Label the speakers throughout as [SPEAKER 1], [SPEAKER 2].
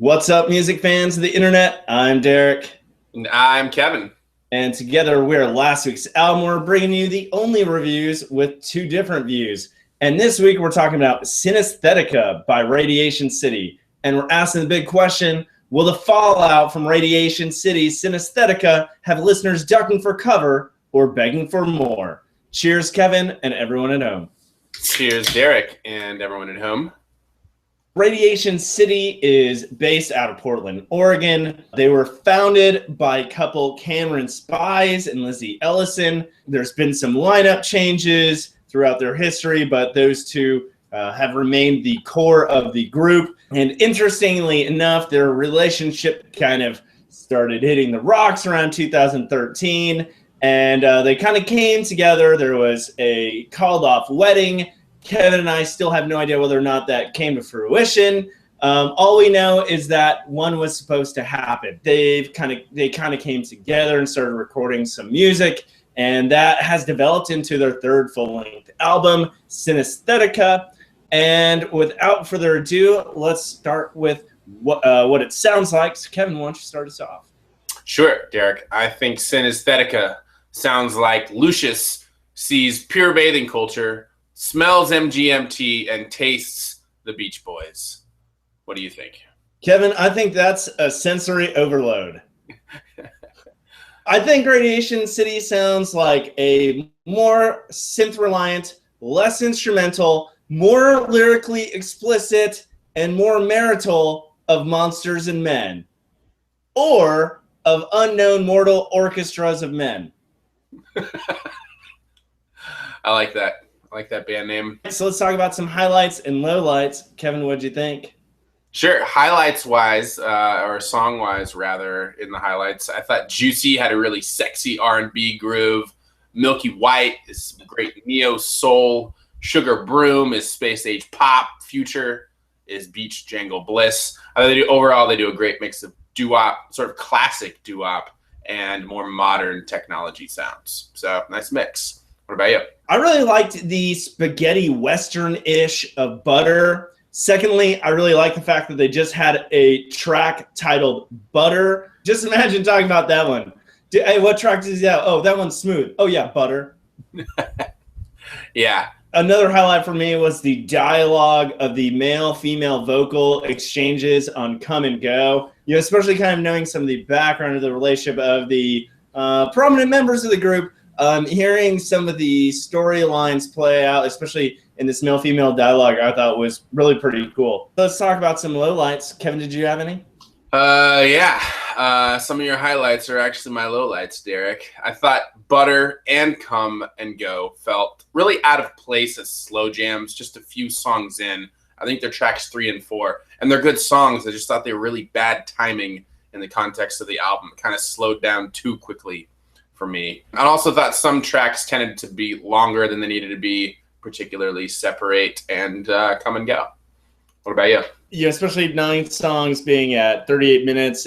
[SPEAKER 1] What's up, music fans of the internet? I'm Derek.
[SPEAKER 2] And I'm Kevin.
[SPEAKER 1] And together we're last week's album. We're bringing you the only reviews with two different views. And this week we're talking about Synesthetica by Radiation City. And we're asking the big question, will the fallout from Radiation City's Synesthetica have listeners ducking for cover or begging for more? Cheers, Kevin, and everyone at home.
[SPEAKER 2] Cheers, Derek, and everyone at home.
[SPEAKER 1] Radiation City is based out of Portland, Oregon. They were founded by a couple, Cameron Spies and Lizzie Ellison. There's been some lineup changes throughout their history, but those two have remained the core of the group. And interestingly enough, their relationship kind of started hitting the rocks around 2013. And they kind of came together. There was a called off wedding. Kevin and I still have no idea whether or not that came to fruition. All we know is that one was supposed to happen. They kind of came together and started recording some music, and that has developed into their third full-length album, Synesthetica. And without further ado, let's start with what it sounds like. So Kevin, why don't you start us off?
[SPEAKER 2] Sure, Derek. I think Synesthetica sounds like Lucius sees pure bathing culture, smells MGMT, and tastes the Beach Boys. What do you think?
[SPEAKER 1] Kevin, I think that's a sensory overload. I think Radiation City sounds like a more synth-reliant, less instrumental, more lyrically explicit, and more marital of Monsters and Men, or of unknown mortal orchestras of men.
[SPEAKER 2] I like that. I like that band name.
[SPEAKER 1] So let's talk about some highlights and lowlights. Kevin, what'd you think?
[SPEAKER 2] Sure. Highlights-wise, or song-wise, rather, in the highlights, I thought Juicy had a really sexy R&B groove. Milky White is some great neo-soul. Sugar Broom is space-age pop. Future is beach jangle bliss. Overall, they do a great mix of doo-wop, sort of classic doo-wop, and more modern technology sounds. So, nice mix. What about you?
[SPEAKER 1] I really liked the spaghetti western-ish of Butter. Secondly, I really like the fact that they just had a track titled Butter. Just imagine talking about that one. Hey, what track does he have? Oh, that one's Smooth. Oh, yeah, Butter.
[SPEAKER 2] Yeah.
[SPEAKER 1] Another highlight for me was the dialogue of the male-female vocal exchanges on Come and Go. You know, especially kind of knowing some of the background of the relationship of the prominent members of the group. Hearing some of the storylines play out, especially in this male-female dialogue, I thought was really pretty cool. Let's talk about some lowlights. Kevin, did you have any?
[SPEAKER 2] Yeah. Some of your highlights are actually my lowlights, Derek. I thought Butter and Come and Go felt really out of place as slow jams just a few songs in. I think they're tracks 3 and 4, and they're good songs. I just thought they were really bad timing in the context of the album. It kind of slowed down too quickly for me. I also thought some tracks tended to be longer than they needed to be, particularly Separate and Come and Go. What about you?
[SPEAKER 1] Yeah, especially 9 songs being at 38 minutes,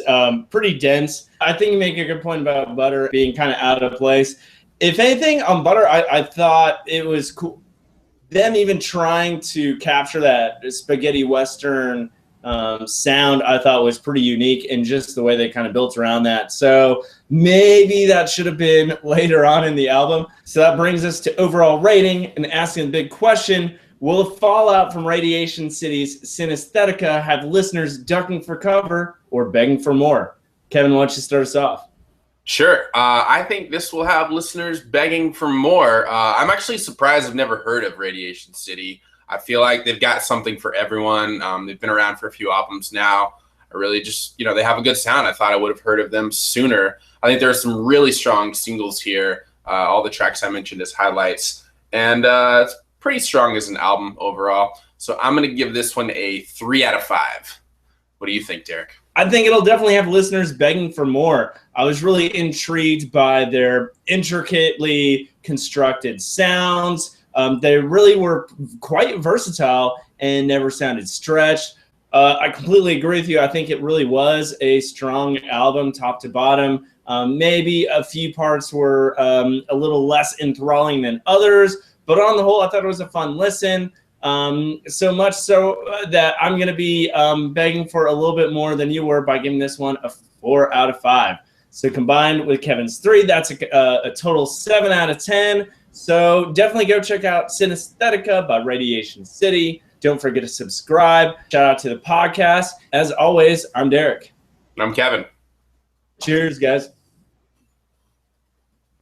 [SPEAKER 1] pretty dense. I think you make a good point about Butter being kind of out of place. If anything, on Butter, I thought it was cool. Them even trying to capture that spaghetti western sound, I thought was pretty unique, and just the way they kind of built around that. So maybe that should have been later on in the album. So that brings us to overall rating and asking the big question, will the fallout from Radiation City's Synesthetica have listeners ducking for cover or begging for more? Kevin, why don't you start us off?
[SPEAKER 2] Sure. I think this will have listeners begging for more. I'm actually surprised I've never heard of Radiation City. I feel like they've got something for everyone. They've been around for a few albums now. I really just, they have a good sound. I thought I would have heard of them sooner. I think there are some really strong singles here. All the tracks I mentioned as highlights. And it's pretty strong as an album overall. So I'm going to give this one a 3 out of 5. What do you think, Derek?
[SPEAKER 1] I think it'll definitely have listeners begging for more. I was really intrigued by their intricately constructed sounds. They really were quite versatile and never sounded stretched. I completely agree with you. I think it really was a strong album, top to bottom. Maybe a few parts were a little less enthralling than others, but on the whole, I thought it was a fun listen. So much so that I'm going to be begging for a little bit more than you were by giving this one a 4 out of 5. So combined with Kevin's 3, that's a total 7 out of 10. So definitely go check out Synesthetica by Radiation City. Don't forget to subscribe. Shout out to the podcast. As always, I'm Derek.
[SPEAKER 2] And I'm Kevin.
[SPEAKER 1] Cheers, guys.